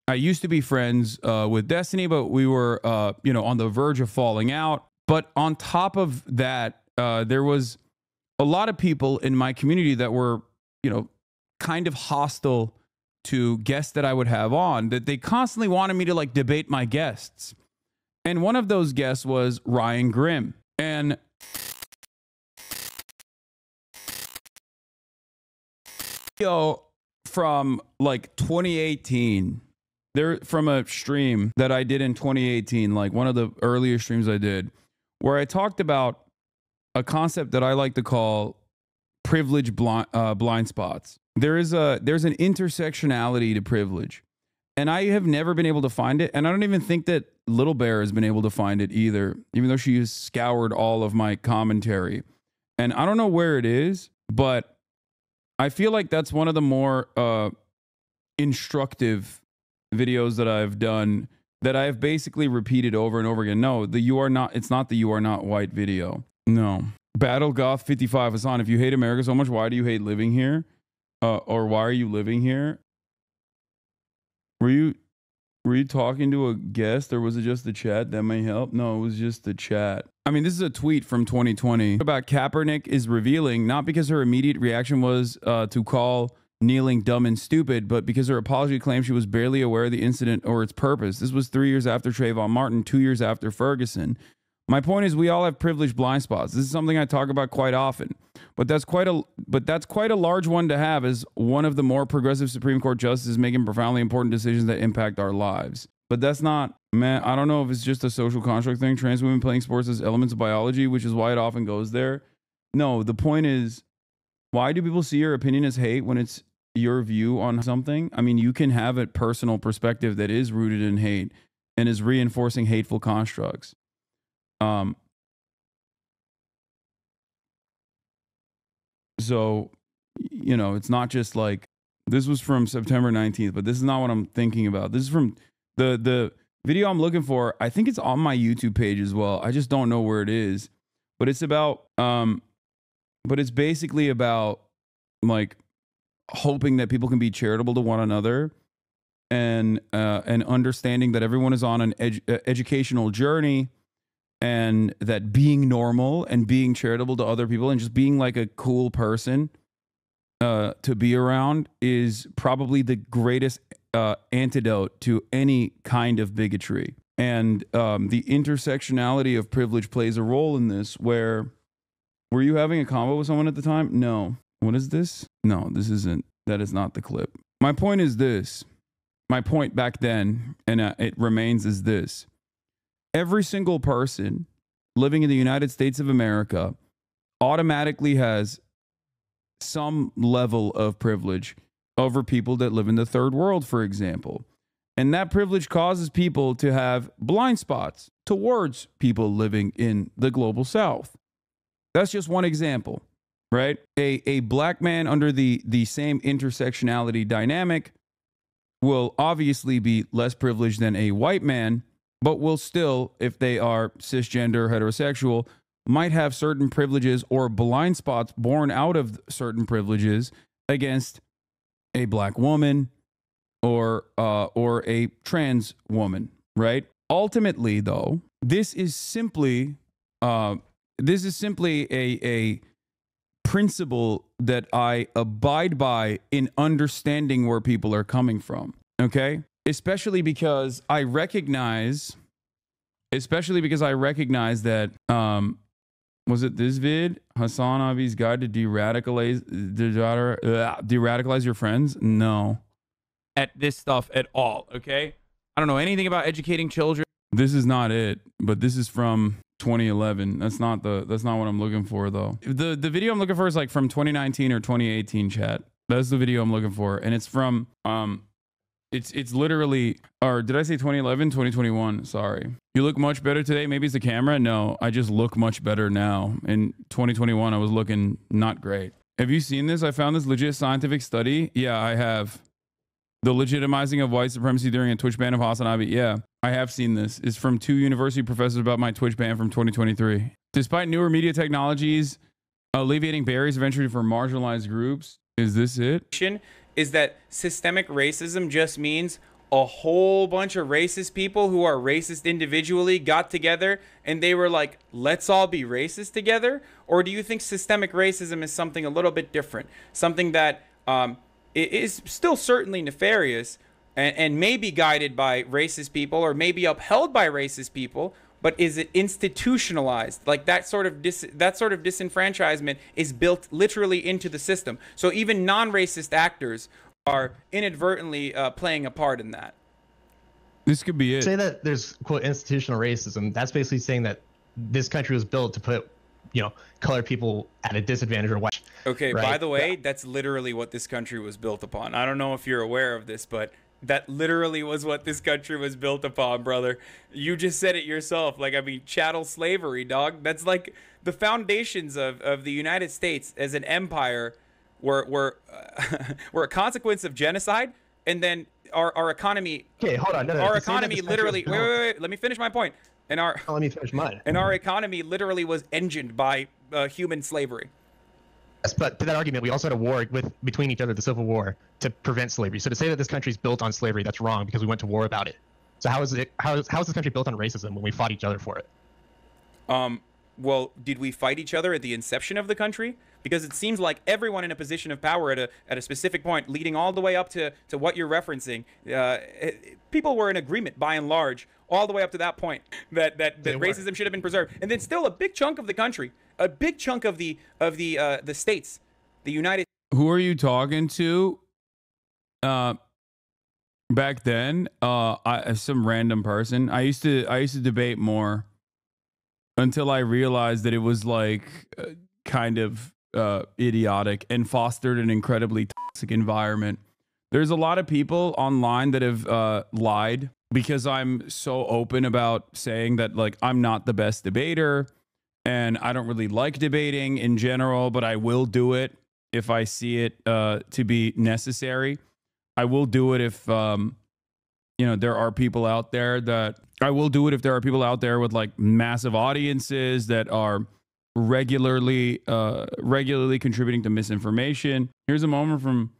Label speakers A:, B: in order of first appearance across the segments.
A: I used to be friends with Destiny, but we were, you know, on the verge of falling out. But on top of that, there was a lot of people in my community that were, you know, kind of hostile to guests that I would have on, that they constantly wanted me to like debate my guests. And one of those guests was Ryan Grimm. And from like 2018, there from a stream that I did in 2018, like one of the earlier streams I did, where I talked about a concept that I like to call privilege blind spots. There's an intersectionality to privilege, and I have never been able to find it, and I don't even think that Little Bear has been able to find it either, even though she has scoured all of my commentary. And I don't know where it is, but I feel like that's one of the more instructive videos that I've done, that I have basically repeated over and over again. No, it's not the You Are Not White video. No. Battle Goth 55 Hasan, if you hate America so much, why do you hate living here? Or why are you living here? Were you talking to a guest, or was it just the chat? That may help. No, it was just the chat. I mean, this is a tweet from 2020 about Kaepernick is revealing, not because her immediate reaction was to call kneeling dumb and stupid, but because her apology claimed she was barely aware of the incident or its purpose. This was 3 years after Trayvon Martin, 2 years after Ferguson. My point is, we all have privileged blind spots. This is something I talk about quite often, but that's quite a large one to have as one of the more progressive Supreme Court justices making profoundly important decisions that impact our lives. But that's not, man, I don't know if it's just a social construct thing. Trans women playing sports as elements of biology, which is why it often goes there. No, the point is, why do people see your opinion as hate when it's your view on something? I mean, you can have a personal perspective that is rooted in hate and is reinforcing hateful constructs. So, you know, it's not just like, this was from September 19th, but this is not what I'm thinking about. This is from the video I'm looking for. I think it's on my YouTube page as well. I just don't know where it is, but it's about, but it's basically about like hoping that people can be charitable to one another, and understanding that everyone is on an educational journey, and that being normal and being charitable to other people and just being like a cool person to be around is probably the greatest antidote to any kind of bigotry. And the intersectionality of privilege plays a role in this. Were you having a convo with someone at the time? No. What is this? No, this isn't. That is not the clip. My point is this. My point back then, and it remains, is this. Every single person living in the United States of America automatically has some level of privilege over people that live in the third world, for example. And that privilege causes people to have blind spots towards people living in the global south. That's just one example, right? A black man under the same intersectionality dynamic will obviously be less privileged than a white man, but will still, if they are cisgender, heterosexual, might have certain privileges or blind spots born out of certain privileges against a black woman or a trans woman, right? Ultimately, though, this is simply a principle that I abide by in understanding where people are coming from. Okay. Especially because I recognize that, was it this vid? HasanAbi's Guide to De-radicalize your friends? No. At this stuff at all, okay? I don't know anything about educating children. This is not it, but this is from 2011. That's not what I'm looking for, though. The video I'm looking for is like from 2019 or 2018, chat. That's the video I'm looking for, and it's from It's literally, or did I say 2011, 2021? Sorry. You look much better today. Maybe it's the camera. No, I just look much better now. In 2021, I was looking not great. Have you seen this? I found this legit scientific study. Yeah, I have. The legitimizing of white supremacy during a Twitch ban of HasanAbi. Yeah, I have seen this. It's from 2 university professors about my Twitch ban from 2023. Despite newer media technologies alleviating barriers eventually for marginalized groups. Is this it?
B: Is that systemic racism just means a whole bunch of racist people who are racist individually got together and they were like, let's all be racist together? Or do you think systemic racism is something a little bit different? Something that is still certainly nefarious and may be guided by racist people or may be upheld by racist people, but is it institutionalized? Like that sort of disenfranchisement is built literally into the system. So even non-racist actors are inadvertently playing a part in that.
A: This could be it.
C: Say that there's, quote, institutional racism. That's basically saying that this country was built to put, you know, colored people at a disadvantage or white.
B: Okay,
C: right?
B: By the way, that's literally what this country was built upon. I don't know if you're aware of this, but that literally was what this country was built upon, brother. You just said it yourself. Like, I mean, chattel slavery, dog. That's like the foundations of the United States as an empire were a consequence of genocide, and then our economy.
C: Okay, hold on.
B: Our economy literally. Wait. Let me finish my point. And
C: let me finish mine.
B: And our economy literally was engined by human slavery.
C: Yes, but to that argument, we also had a war between each other, the Civil War, to prevent slavery. So to say that this country is built on slavery, that's wrong because we went to war about it. So how is this country built on racism when we fought each other for it?
B: Well, did we fight each other at the inception of the country? Because it seems like everyone in a position of power at a specific point, leading all the way up to what you're referencing, people were in agreement by and large, all the way up to that point that racism should have been preserved. And then still a big chunk of the country, a big chunk of the states, the United.
A: Who are you talking to? Back then, some random person. I used to debate more until I realized that it was like kind of idiotic and fostered an incredibly toxic environment. There's a lot of people online that have lied because I'm so open about saying that, like, I'm not the best debater and I don't really like debating in general, but I will do it if I see it to be necessary. I will do it if there are people out there that I will do it if there are people out there with like massive audiences that are regularly contributing to misinformation. Here's a moment from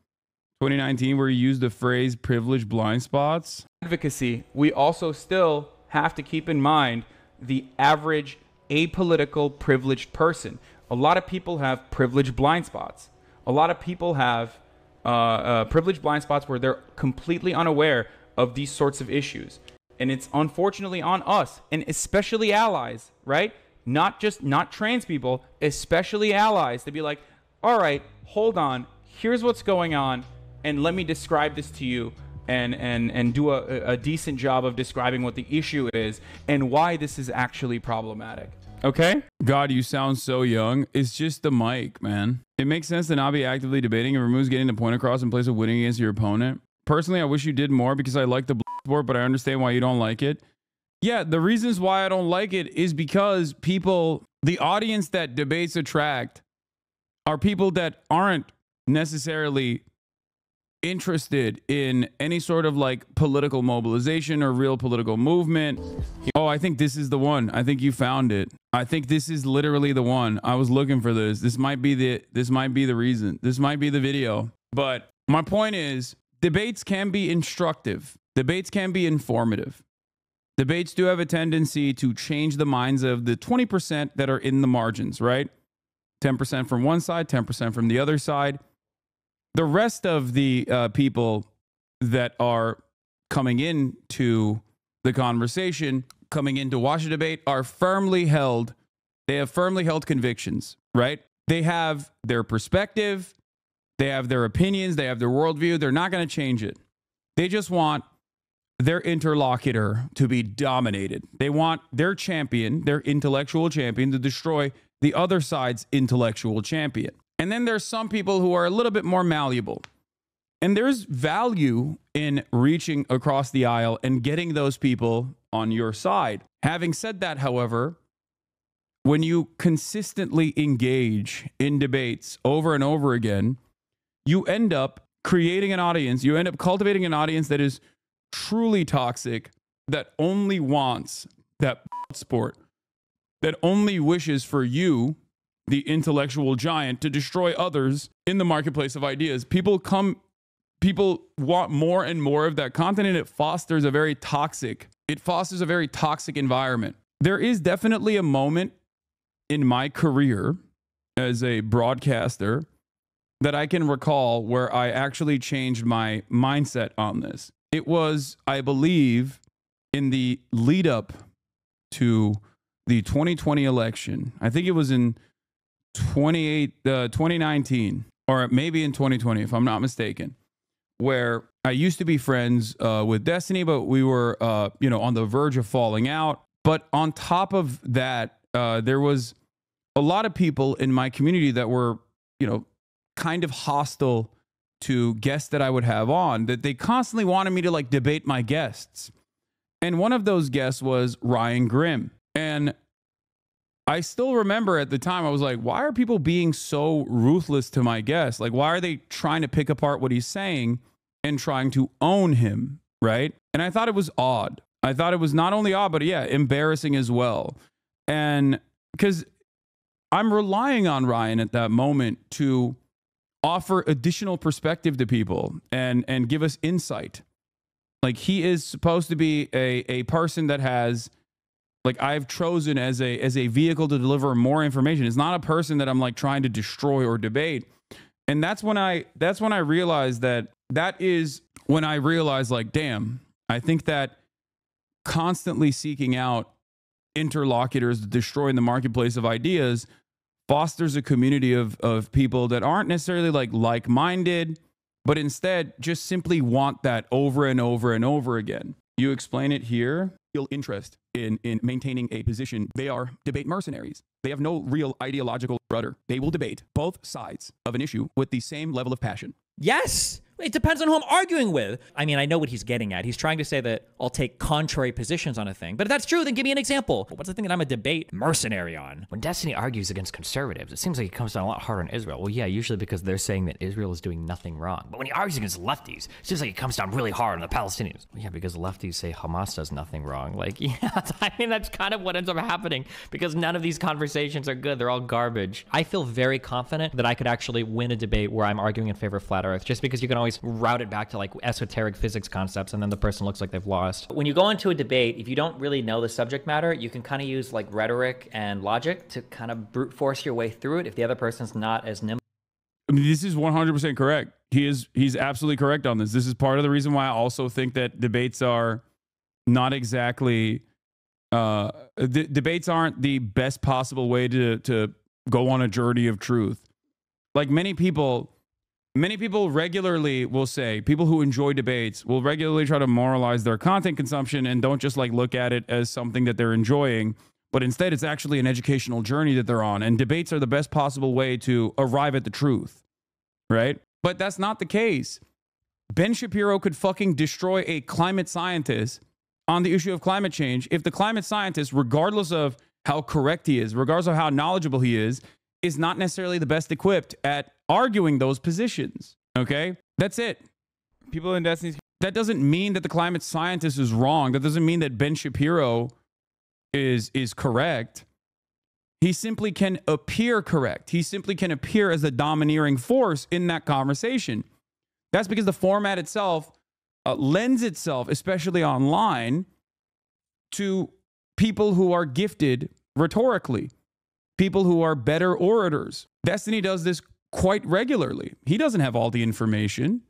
A: 2019 where you used the phrase privileged blind spots.
B: Advocacy, we also still have to keep in mind the average apolitical privileged person. A lot of people have privileged blind spots. A lot of people have privileged blind spots where they're completely unaware of these sorts of issues. And it's unfortunately on us, and especially allies, right? Not trans people, especially allies, to be like, all right, hold on, here's what's going on, and let me describe this to you and do a decent job of describing what the issue is and why this is actually problematic. Okay?
A: God, you sound so young. It's just the mic, man. It makes sense to not be actively debating and removes getting the point across in place of winning against your opponent. Personally, I wish you did more because I like the sport, but I understand why you don't like it. Yeah, the reasons why I don't like it is because the audience that debates attract are people that aren't necessarily interested in any sort of like political mobilization or real political movement. Oh, I think this is the one. I think you found it. I think this is literally the one. I was looking for this. This might be the reason. This might be the video. But my point is, debates can be instructive. Debates can be informative. Debates do have a tendency to change the minds of the 20% that are in the margins, right? 10% from one side, 10% from the other side. The rest of the people that are coming into the conversation, coming in to watch a debate, are firmly held. They have firmly held convictions, right? They have their perspective. They have their opinions. They have their worldview. They're not going to change it. They just want their interlocutor to be dominated. They want their champion, their intellectual champion, to destroy the other side's intellectual champion. And then there's some people who are a little bit more malleable. And there's value in reaching across the aisle and getting those people on your side. Having said that, however, when you consistently engage in debates over and over again, you end up creating an audience. You end up cultivating an audience that is truly toxic, that only wants that sport, that only wishes for you, the intellectual giant, to destroy others in the marketplace of ideas. People come people want more and more of that content, and it fosters a very toxic environment. There is definitely a moment in my career as a broadcaster that I can recall where I actually changed my mindset on this. It was, I believe, in the lead up to the 2020 election. I think it was in 2019, or maybe in 2020, if I'm not mistaken, where I used to be friends with Destiny, but we were, on the verge of falling out. But on top of that, there was a lot of people in my community that were, kind of hostile to guests that I would have on, that they constantly wanted me to like debate my guests. And one of those guests was Ryan Grimm. And I still remember at the time, I was like, why are people being so ruthless to my guest? Like, why are they trying to pick apart what he's saying and trying to own him, right? And I thought it was odd. I thought it was not only odd, but yeah, embarrassing as well. And because I'm relying on Ryan at that moment to offer additional perspective to people and give us insight. Like, he is supposed to be a person that has, like, I've chosen as a vehicle to deliver more information. It's not a person that I'm like trying to destroy or debate. And that's when I realized like, damn, I think that constantly seeking out interlocutors to destroy in the marketplace of ideas fosters a community of people that aren't necessarily like-minded, but instead just simply want that over and over and over again. You explain it here. Real interest in maintaining a position. They are debate mercenaries. They have no real ideological rudder. They will debate both sides of an issue with the same level of passion.
D: Yes. It depends on who I'm arguing with. I mean, I know what he's getting at. He's trying to say that I'll take contrary positions on a thing. But if that's true, then give me an example. What's the thing that I'm a debate mercenary on?
E: When Destiny argues against conservatives, it seems like he comes down a lot harder on Israel. Well, yeah, usually because they're saying that Israel is doing nothing wrong. But when he argues against lefties, it seems like he comes down really hard on the Palestinians. Well, yeah, because lefties say Hamas does nothing wrong. Like, yeah, I mean, that's kind of what ends up happening because none of these conversations are good. They're all garbage. I feel very confident that I could actually win a debate where I'm arguing in favor of flat Earth, just because you can always route it back to like esoteric physics concepts and then the person looks like they've lost. When you go into a debate, if you don't really know the subject matter, you can kind of use like rhetoric and logic to kind of brute force your way through it if the other person's not as nimble.
A: I mean, this is 100% correct. He's absolutely correct on this. This is part of the reason why I also think that debates are not exactly debates aren't the best possible way to go on a journey of truth. Like many people regularly will say, people who enjoy debates will regularly try to moralize their content consumption and don't just like look at it as something that they're enjoying, but instead it's actually an educational journey that they're on. And debates are the best possible way to arrive at the truth, right? But that's not the case. Ben Shapiro could fucking destroy a climate scientist on the issue of climate change if the climate scientist, regardless of how correct he is, regardless of how knowledgeable he is not necessarily the best equipped at arguing those positions. Okay? That's it.
B: People in Destiny's...
A: That doesn't mean that the climate scientist is wrong. That doesn't mean that Ben Shapiro is correct. He simply can appear correct. He simply can appear as a domineering force in that conversation. That's because the format itself lends itself, especially online, to people who are gifted rhetorically. People who are better orators. Destiny does this quite regularly. He doesn't have all the information.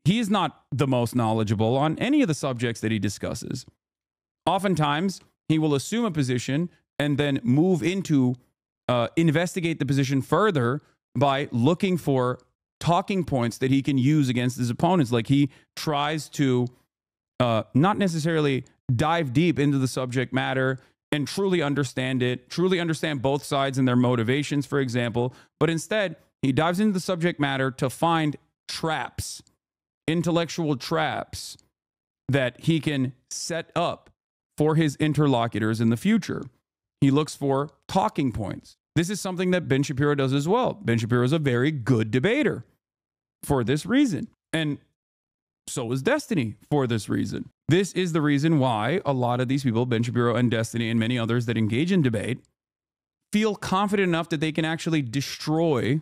A: He is not the most knowledgeable on any of the subjects that he discusses. Oftentimes, he will assume a position and then move into investigate the position further by looking for talking points that he can use against his opponents. Like he tries to not necessarily dive deep into the subject matter and truly understand it, truly understand both sides and their motivations, for example. But instead, he dives into the subject matter to find traps, intellectual traps that he can set up for his interlocutors in the future. He looks for talking points. This is something that Ben Shapiro does as well. Ben Shapiro is a very good debater for this reason. And so is Destiny for this reason. This is the reason why a lot of these people, Ben Shapiro and Destiny and many others that engage in debate, feel confident enough that they can actually destroy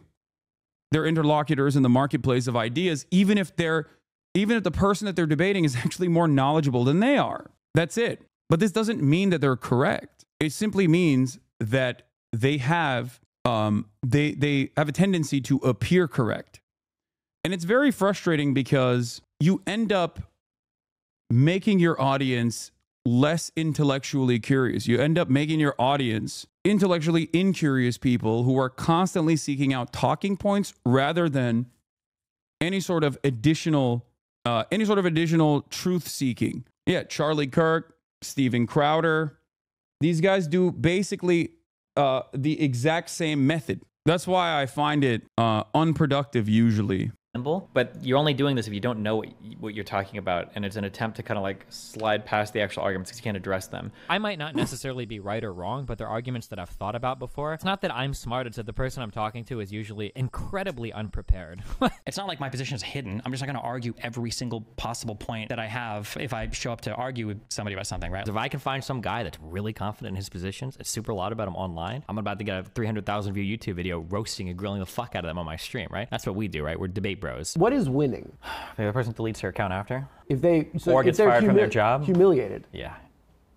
A: their interlocutors in the marketplace of ideas, even if the person that they're debating is actually more knowledgeable than they are. That's it. But this doesn't mean that they're correct. It simply means that they have they have a tendency to appear correct. And it's very frustrating because you end up making your audience less intellectually curious. You end up making your audience intellectually incurious people who are constantly seeking out talking points rather than any sort of additional truth seeking. Yeah, Charlie Kirk, Steven Crowder, these guys do basically the exact same method. That's why I find it unproductive usually.
D: But you're only doing this if you don't know what you're talking about, and it's an attempt to kind of like slide past the actual arguments because you can't address them.
E: I might not necessarily be right or wrong, but they're arguments that I've thought about before. It's not that I'm smart, it's that the person I'm talking to is usually incredibly unprepared.
F: It's not like my position is hidden. I'm just not going to argue every single possible point that I have if I show up to argue with somebody about something, right?
E: If I can find some guy that's really confident in his positions, it's super loud about him online, I'm about to get a 300,000 view YouTube video roasting and grilling the fuck out of them on my stream, right? That's what we do, right? We're debate bros.
G: What is winning?
E: Maybe the person deletes their account after.
G: If they
E: or gets fired from their job.
G: Humiliated.
E: Yeah.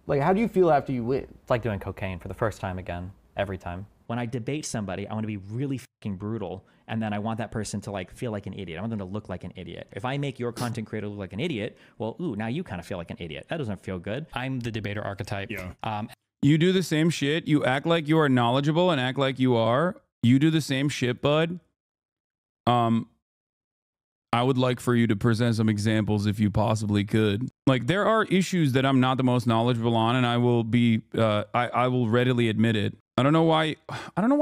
G: Like, how do you feel after you win?
E: It's like doing cocaine for the first time again, every time.
D: When I debate somebody, I want to be really fucking brutal, and then I want that person to like feel like an idiot. I want them to look like an idiot. If I make your content creator look like an idiot, well, ooh, now you kind of feel like an idiot. That doesn't feel good.
F: I'm the debater archetype.
G: Yeah.
A: You do the same shit. You act like you are knowledgeable and act like you are. You do the same shit, bud. I would like for you to present some examples if you possibly could. Like, there are issues that I'm not the most knowledgeable on, and I will be, I will readily admit it. I don't know why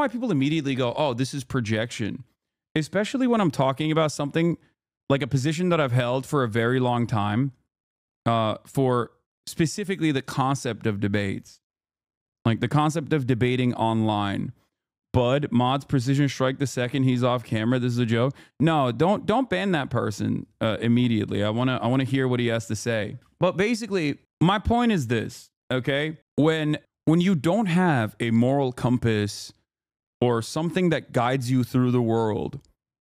A: people immediately go, oh, this is projection. Especially when I'm talking about something like a position that I've held for a very long time, for specifically the concept of debates. Like the concept of debating online. Bud, mods precision strike the second he's off camera. This is a joke. No, don't ban that person immediately. I wanna hear what he has to say. But basically, my point is this, okay? When you don't have a moral compass or something that guides you through the world,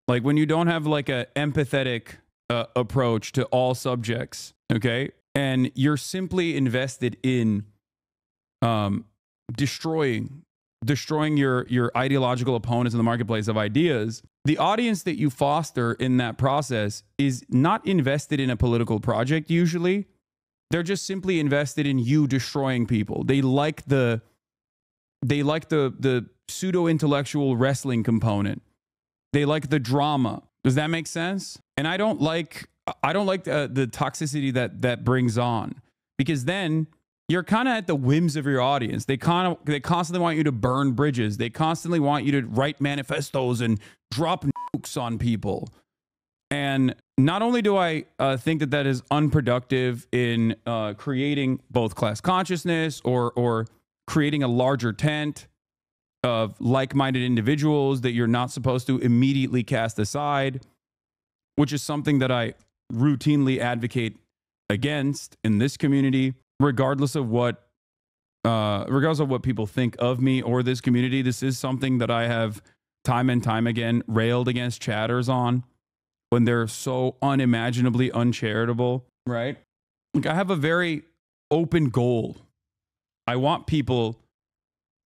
A: like when you don't have like a empathetic approach to all subjects, okay? And you're simply invested in destroying your ideological opponents in the marketplace of ideas, the audience that you foster in that process is not invested in a political project usually. They're just simply invested in you destroying people. They like the pseudo-intellectual wrestling component. They like the drama. Does that make sense? And I don't like the toxicity that brings on, because then you're kind of at the whims of your audience. They constantly want you to burn bridges. They constantly want you to write manifestos and drop nukes on people. And not only do I think that is unproductive in creating both class consciousness or creating a larger tent of like-minded individuals that you're not supposed to immediately cast aside, which is something that I routinely advocate against in this community. Regardless of what people think of me or this community, this is something that I have time and time again railed against chatters on when they're so unimaginably uncharitable, right? Like, I have a very open goal. I want people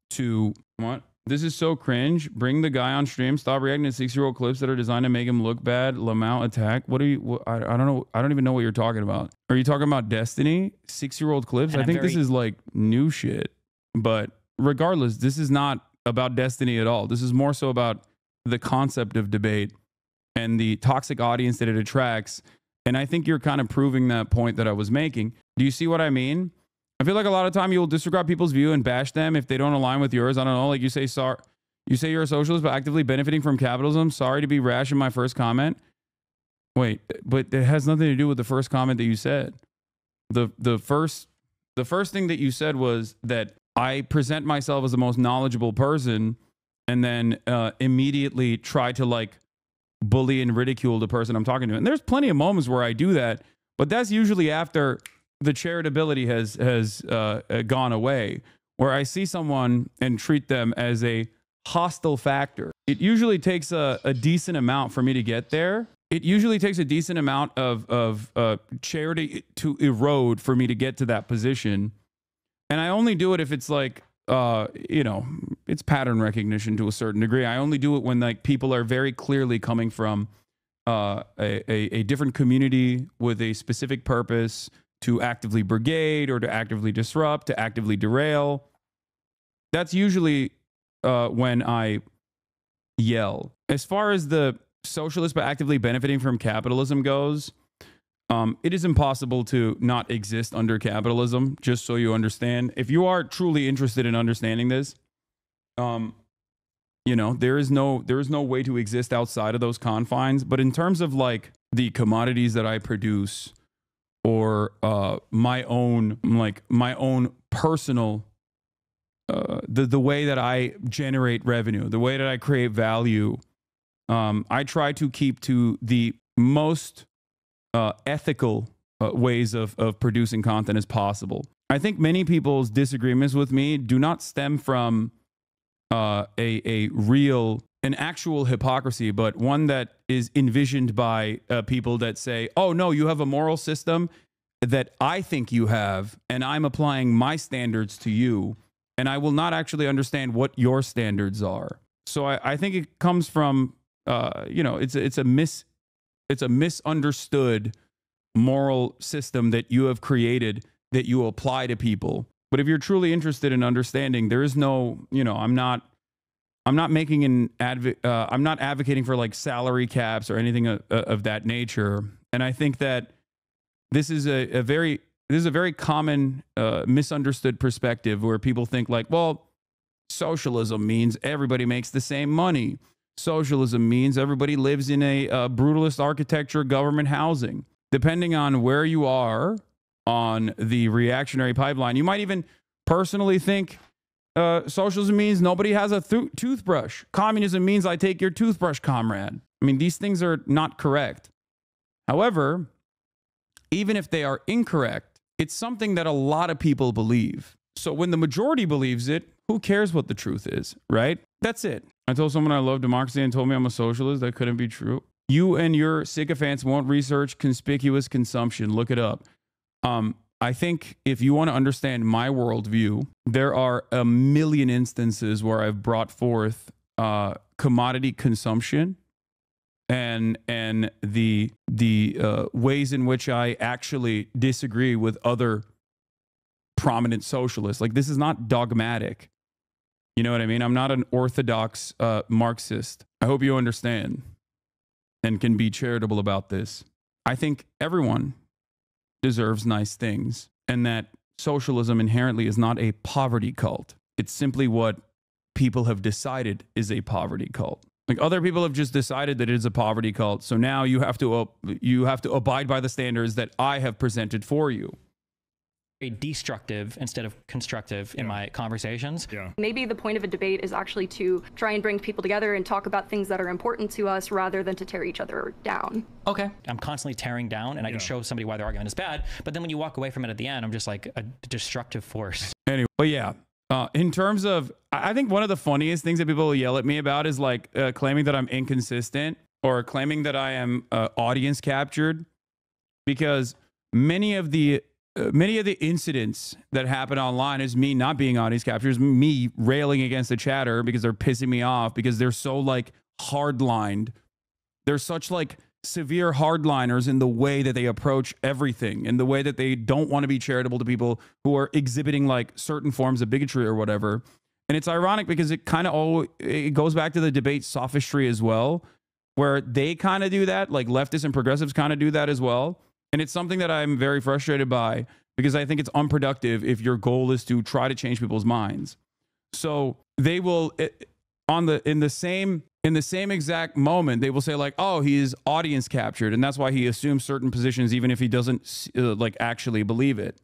A: to, what? This is so cringe. Bring the guy on stream. Stop reacting to 6-year-old clips that are designed to make him look bad. Lamau attack. I don't know. I don't even know what you're talking about. Are you talking about Destiny? 6-year-old clips? I think this is like new shit. But regardless, this is not about Destiny at all. This is more so about the concept of debate and the toxic audience that it attracts. And I think you're kind of proving that point that I was making. Do you see what I mean? I feel like a lot of time you'll disregard people's view and bash them if they don't align with yours. I don't know. Like you say you're a socialist, but actively benefiting from capitalism. Sorry to be rash in my first comment. Wait, but it has nothing to do with the first comment that you said. The first thing that you said was that I present myself as the most knowledgeable person, and then immediately try to like bully and ridicule the person I'm talking to. And there's plenty of moments where I do that, but that's usually after the charitability has gone away, where I see someone and treat them as a hostile factor. It usually takes a decent amount for me to get there. It usually takes a decent amount of charity to erode for me to get to that position. And I only do it if it's like, you know, it's pattern recognition to a certain degree. I only do it when like people are very clearly coming from a different community with a specific purpose to actively brigade or to actively disrupt, to actively derail. That's usually when I yell. As far as the socialist but actively benefiting from capitalism goes, it is impossible to not exist under capitalism, just so you understand. If you are truly interested in understanding this, you know, there is no way to exist outside of those confines. But in terms of like the commodities that I produce, or my own personal the way that I generate revenue, the way that I create value, I try to keep to the most ethical ways of producing content as possible. I think many people's disagreements with me do not stem from an actual hypocrisy, but one that is envisioned by people that say, oh no, you have a moral system that I think you have, and I'm applying my standards to you, and I will not actually understand what your standards are. So I think it comes from, you know, it's a misunderstood moral system that you have created that you apply to people. But if you're truly interested in understanding, there is no, you know, I'm not making I'm not advocating for like salary caps or anything of that nature. And I think that this is a very common misunderstood perspective where people think like, well, socialism means everybody makes the same money. Socialism means everybody lives in a brutalist architecture, government housing. Depending on where you are on the reactionary pipeline, you might even personally think socialism means nobody has a toothbrush. Communism means I take your toothbrush, comrade. I mean, these things are not correct. However, even if they are incorrect, it's something that a lot of people believe. So when the majority believes it, who cares what the truth is, right? That's it. I told someone I love democracy and told me I'm a socialist. That couldn't be true. You and your sycophants won't research conspicuous consumption. Look it up. I think if you want to understand my worldview, there are a million instances where I've brought forth commodity consumption and the ways in which I actually disagree with other prominent socialists. Like, this is not dogmatic. You know what I mean? I'm not an orthodox Marxist. I hope you understand and can be charitable about this. I think everyone deserves nice things, and that socialism inherently is not a poverty cult. It's simply what people have decided is a poverty cult. Like, other people have just decided that it is a poverty cult. So now you have to abide by the standards that I have presented for you.
F: Destructive instead of constructive in my conversations.
H: Yeah.
I: Maybe the point of a debate is actually to try and bring people together and talk about things that are important to us rather than to tear each other down.
F: Okay. I'm constantly tearing down, and I can show somebody why their argument is bad, but then when you walk away from it at the end, I'm just like a destructive force.
A: Anyway, but yeah, in terms of, I think one of the funniest things that people yell at me about is like claiming that I'm inconsistent or claiming that I am audience captured, because many of the incidents that happen online is me not being audience captured, is me railing against the chatter because they're pissing me off, because they're so like hardlined. They're such like severe hardliners in the way that they approach everything, in the way that they don't want to be charitable to people who are exhibiting like certain forms of bigotry or whatever. And it's ironic because it kind of it goes back to the debate sophistry as well, where they kind of do that, like leftists and progressives kind of do that as well. And it's something that I'm very frustrated by, because I think it's unproductive if your goal is to try to change people's minds. So they will, in the same exact moment, they will say like, oh, he is audience captured, and that's why he assumes certain positions even if he doesn't like actually believe it.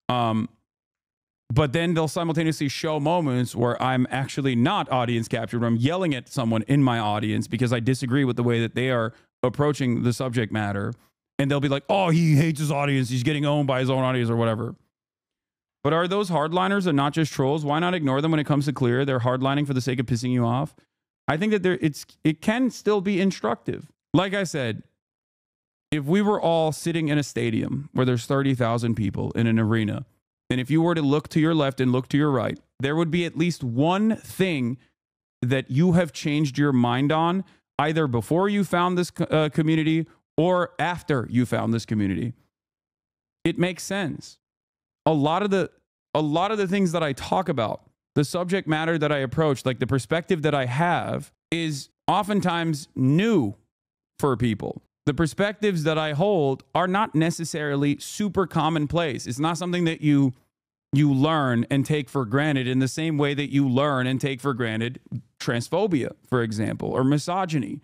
A: But then they'll simultaneously show moments where I'm actually not audience captured, where I'm yelling at someone in my audience because I disagree with the way that they are approaching the subject matter. And they'll be like, oh, he hates his audience, he's getting owned by his own audience or whatever. But are those hardliners and not just trolls? Why not ignore them when it comes to clear? They're hardlining for the sake of pissing you off. I think that it can still be instructive. Like I said, if we were all sitting in a stadium where there's 30,000 people in an arena, and if you were to look to your left and look to your right, there would be at least one thing that you have changed your mind on, either before you found this community or after you found this community. It makes sense. A lot of the things that I talk about, the subject matter that I approach, like the perspective that I have, is oftentimes new for people. The perspectives that I hold are not necessarily super commonplace. It's not something that you learn and take for granted in the same way that you learn and take for granted transphobia, for example, or misogyny,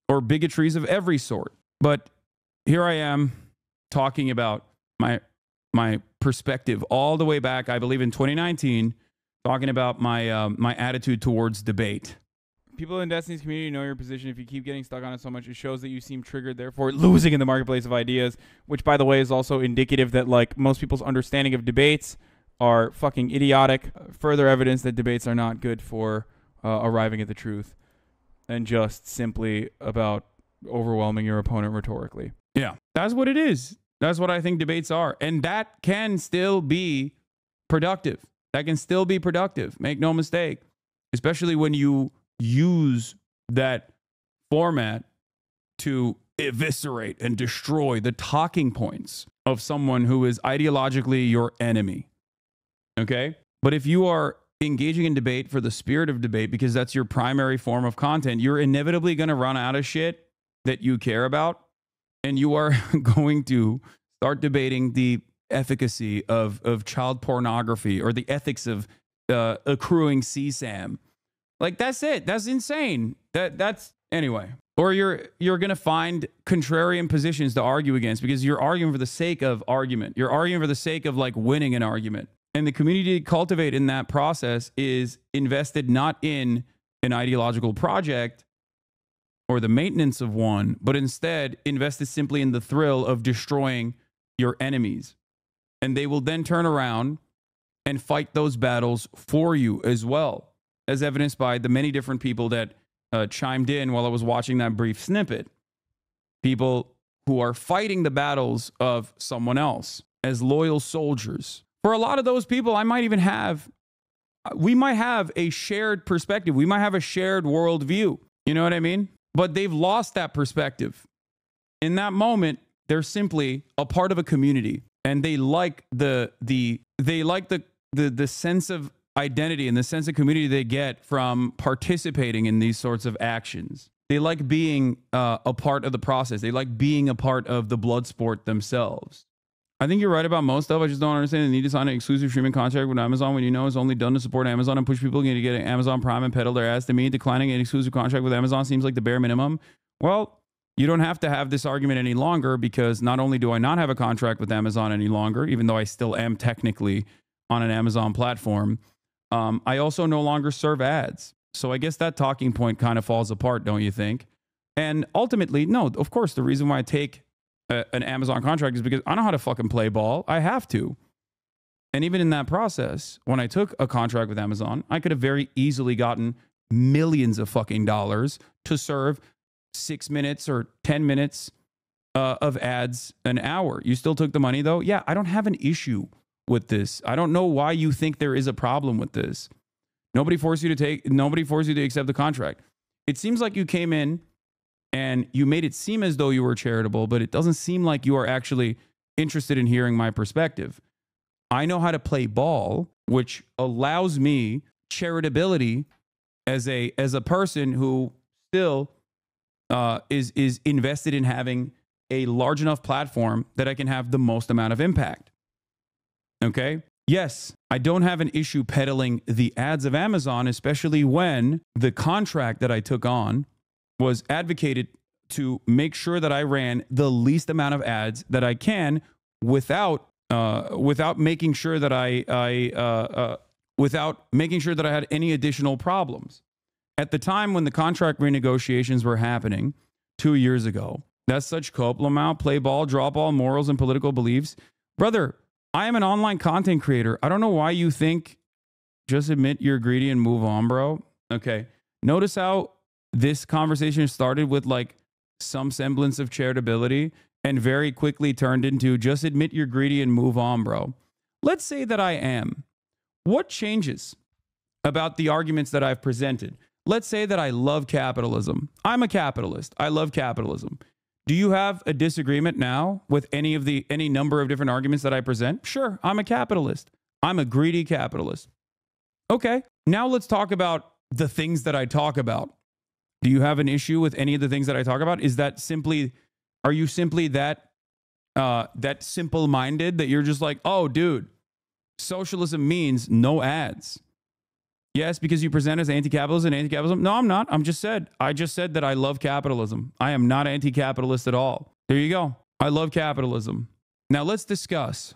A: or bigotries of every sort. But here I am talking about my perspective all the way back, I believe in 2019, talking about my attitude towards debate.
B: People in Destiny's community know your position. If you keep getting stuck on it so much, it shows that you seem triggered, therefore losing in the marketplace of ideas, which, by the way, is also indicative that, like, most people's understanding of debates are fucking idiotic. Further evidence that debates are not good for arriving at the truth and just simply about overwhelming your opponent rhetorically.
A: Yeah, that's what it is. That's what I think debates are. And that can still be productive. That can still be productive. Make no mistake. Especially when you use that format to eviscerate and destroy the talking points of someone who is ideologically your enemy. Okay? But if you are engaging in debate for the spirit of debate, because that's your primary form of content, you're inevitably going to run out of shit that you care about. And you are going to start debating the efficacy of child pornography or the ethics of accruing CSAM. Like, that's it. That's insane. That's anyway. Or you're going to find contrarian positions to argue against because you're arguing for the sake of argument. You're arguing for the sake of, like, winning an argument. And the community to cultivate in that process is invested not in an ideological project or the maintenance of one, but instead invested simply in the thrill of destroying your enemies. And they will then turn around and fight those battles for you as well, as evidenced by the many different people that chimed in while I was watching that brief snippet. People who are fighting the battles of someone else as loyal soldiers. For a lot of those people, we might have a shared perspective. We might have a shared worldview. You know what I mean? But they've lost that perspective. In that moment, they're simply a part of a community, and they like the sense of identity and the sense of community they get from participating in these sorts of actions. They like being a part of the process. They like being a part of the blood sport themselves. I think you're right about most stuff. I just don't understand the need to sign an exclusive streaming contract with Amazon when you know it's only done to support Amazon and push people to get Amazon Prime and peddle their ads. To me, declining an exclusive contract with Amazon seems like the bare minimum. Well, you don't have to have this argument any longer, because not only do I not have a contract with Amazon any longer, even though I still am technically on an Amazon platform, I also no longer serve ads. So I guess that talking point kind of falls apart, don't you think? And ultimately, no, of course, the reason why I take an Amazon contract is because I know how to fucking play ball. I have to. And even in that process, when I took a contract with Amazon, I could have very easily gotten millions of fucking dollars to serve 6 minutes or 10 minutes of ads an hour. You still took the money though? Yeah, I don't have an issue with this. I don't know why you think there is a problem with this. Nobody forced you to accept the contract. It seems like you came in and you made it seem as though you were charitable, but it doesn't seem like you are actually interested in hearing my perspective. I know how to play ball, which allows me charitability as a person who still is invested in having a large enough platform that I can have the most amount of impact. Okay? Yes, I don't have an issue peddling the ads of Amazon, especially when the contract that I took on was advocated to make sure that I ran the least amount of ads that I can without making sure that I had any additional problems. At the time when the contract renegotiations were happening 2 years ago, that's such Copeland, play ball, draw ball, morals, and political beliefs. Brother, I am an online content creator. I don't know why you think just admit you're greedy and move on, bro. Okay. Notice how this conversation started with like some semblance of charitability and very quickly turned into just admit you're greedy and move on, bro. Let's say that I am. What changes about the arguments that I've presented? Let's say that I love capitalism. I'm a capitalist. I love capitalism. Do you have a disagreement now with any number of different arguments that I present? Sure, I'm a capitalist. I'm a greedy capitalist. Okay, now let's talk about the things that I talk about. Do you have an issue with any of the things that I talk about? Are you simply that simple-minded that you're just like, oh, dude, socialism means no ads? Yes, because you present as anti-capitalism. No, I'm not. I just said that I love capitalism. I am not anti-capitalist at all. There you go. I love capitalism. Now let's discuss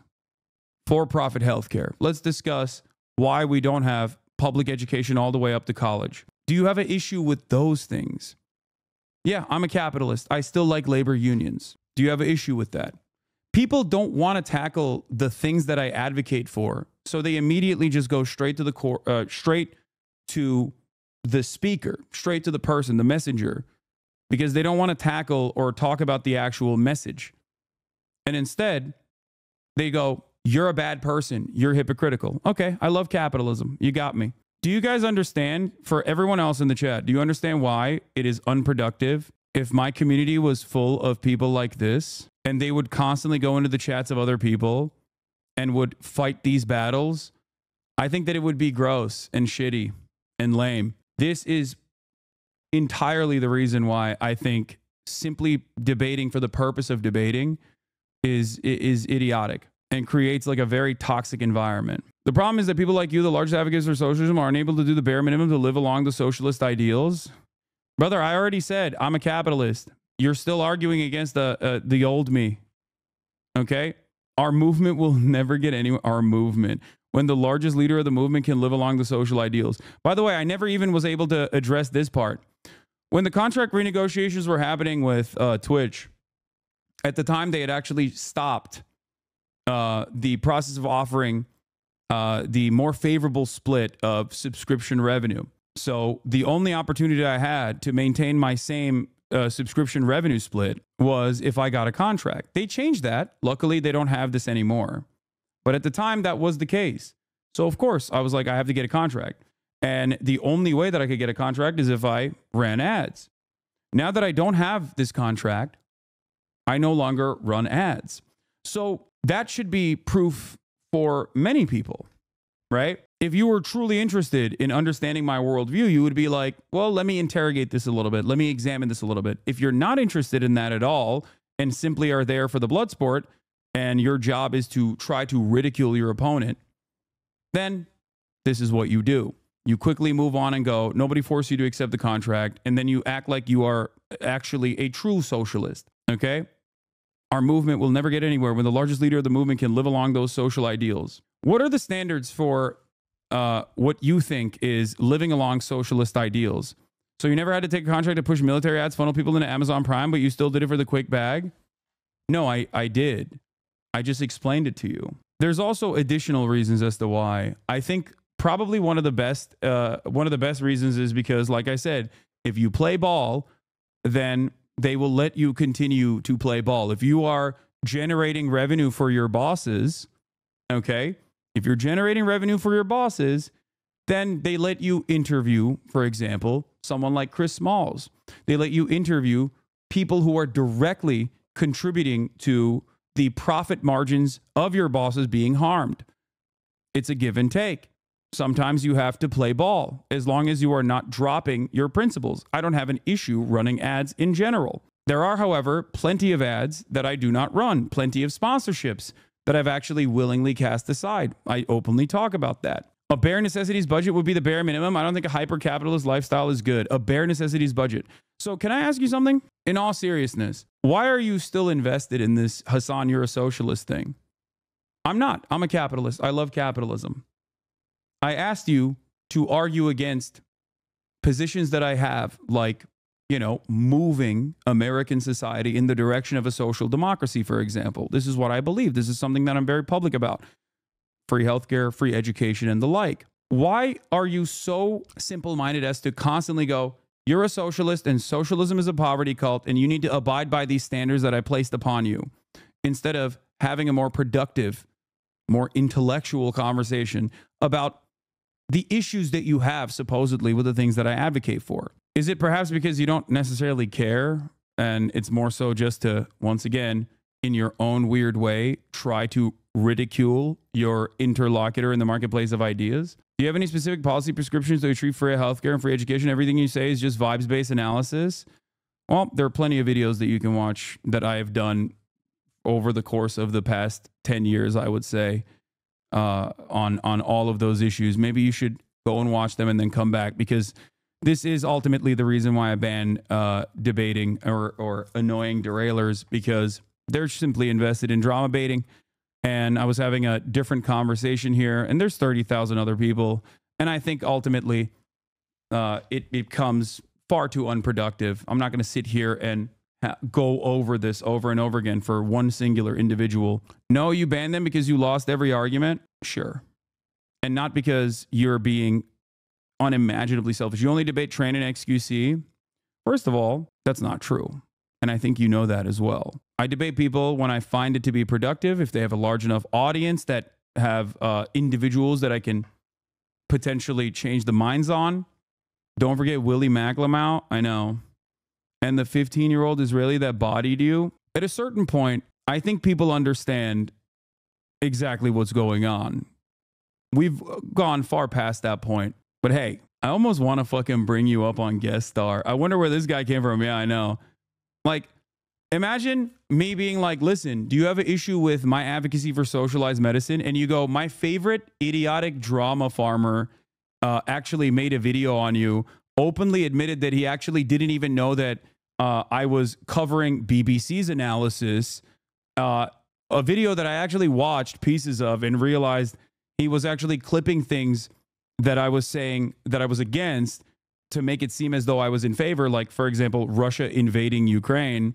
A: for-profit healthcare. Let's discuss why we don't have public education all the way up to college. Do you have an issue with those things? Yeah, I'm a capitalist. I still like labor unions. Do you have an issue with that? People don't want to tackle the things that I advocate for, so they immediately just go straight to the core, straight to the speaker, straight to the person, the messenger, because they don't want to tackle or talk about the actual message. And instead, they go, you're a bad person. You're hypocritical. Okay, I love capitalism. You got me. Do you guys understand, for everyone else in the chat, do you understand why it is unproductive if my community was full of people like this and they would constantly go into the chats of other people and would fight these battles? I think that it would be gross and shitty and lame. This is entirely the reason why I think simply debating for the purpose of debating is idiotic and creates like a very toxic environment. The problem is that people like you, the largest advocates for socialism, are unable to do the bare minimum to live along the socialist ideals. Brother, I already said I'm a capitalist. You're still arguing against the old me. Okay? Our movement will never get anywhere. Our movement. When the largest leader of the movement can live along the social ideals. By the way, I never even was able to address this part. When the contract renegotiations were happening with Twitch, at the time they had actually stopped the process of offering the more favorable split of subscription revenue. So the only opportunity I had to maintain my same subscription revenue split was if I got a contract. They changed that. Luckily, they don't have this anymore. But at the time, that was the case. So of course, I was like, I have to get a contract. And the only way that I could get a contract is if I ran ads. Now that I don't have this contract, I no longer run ads. So that should be proof for many people, right? If you were truly interested in understanding my worldview, you would be like, well, let me interrogate this a little bit. Let me examine this a little bit. If you're not interested in that at all and simply are there for the blood sport and your job is to try to ridicule your opponent, then this is what you do. You quickly move on and go, nobody forced you to accept the contract, and then you act like you are actually a true socialist, okay? Our movement will never get anywhere when the largest leader of the movement can live along those social ideals. What are the standards for what you think is living along socialist ideals? So you never had to take a contract to push military ads, funnel people into Amazon Prime, but you still did it for the quick bag? No, I did. I just explained it to you. There's also additional reasons as to why. I think probably one of the best reasons is because, like I said, if you play ball, then they will let you continue to play ball. If you are generating revenue for your bosses, okay? If you're generating revenue for your bosses, then they let you interview, for example, someone like Chris Smalls. They let you interview people who are directly contributing to the profit margins of your bosses being harmed. It's a give and take. Sometimes you have to play ball as long as you are not dropping your principles. I don't have an issue running ads in general. There are, however, plenty of ads that I do not run, plenty of sponsorships that I've actually willingly cast aside. I openly talk about that. A bare necessities budget would be the bare minimum. I don't think a hyper-capitalist lifestyle is good. A bare necessities budget. So can I ask you something? In all seriousness, why are you still invested in this Hasan, you're a socialist thing? I'm not. I'm a capitalist. I love capitalism. I asked you to argue against positions that I have, like moving American society in the direction of a social democracy, for example. This is what I believe. This is something that I'm very public about. Free healthcare, free education, and the like. Why are you so simple-minded as to constantly go, you're a socialist and socialism is a poverty cult and you need to abide by these standards that I placed upon you, instead of having a more productive, more intellectual conversation about the issues that you have supposedly with the things that I advocate for? Is it perhaps because you don't necessarily care and it's more so just to, once again, in your own weird way, try to ridicule your interlocutor in the marketplace of ideas? Do you have any specific policy prescriptions to achieve free healthcare and free education? Everything you say is just vibes-based analysis? Well, there are plenty of videos that you can watch that I have done over the course of the past 10 years, I would say, on all of those issues. Maybe you should go and watch them and then come back, because this is ultimately the reason why I ban debating or annoying derailers, because they're simply invested in drama baiting. And I was having a different conversation here, and there's 30,000 other people. And I think ultimately it becomes far too unproductive. I'm not going to sit here and go over this over and over again for one singular individual. No, you banned them because you lost every argument? Sure. And not because you're being unimaginably selfish. You only debate train and XQC? First of all, that's not true. And I think you know that as well. I debate people when I find it to be productive, if they have a large enough audience that have individuals that I can potentially change the minds on. Don't forget Willie McLemore. I know. And the 15-year-old Israeli that bodied you. At a certain point, I think people understand exactly what's going on. We've gone far past that point. But hey, I almost want to fucking bring you up on guest star. I wonder where this guy came from. Yeah, I know. Like, imagine me being like, listen, do you have an issue with my advocacy for socialized medicine? And you go, my favorite idiotic drama farmer actually made a video on you, openly admitted that he actually didn't even know that I was covering BBC's analysis, a video that I actually watched pieces of and realized he was actually clipping things that I was saying that I was against to make it seem as though I was in favor, like, for example, Russia invading Ukraine.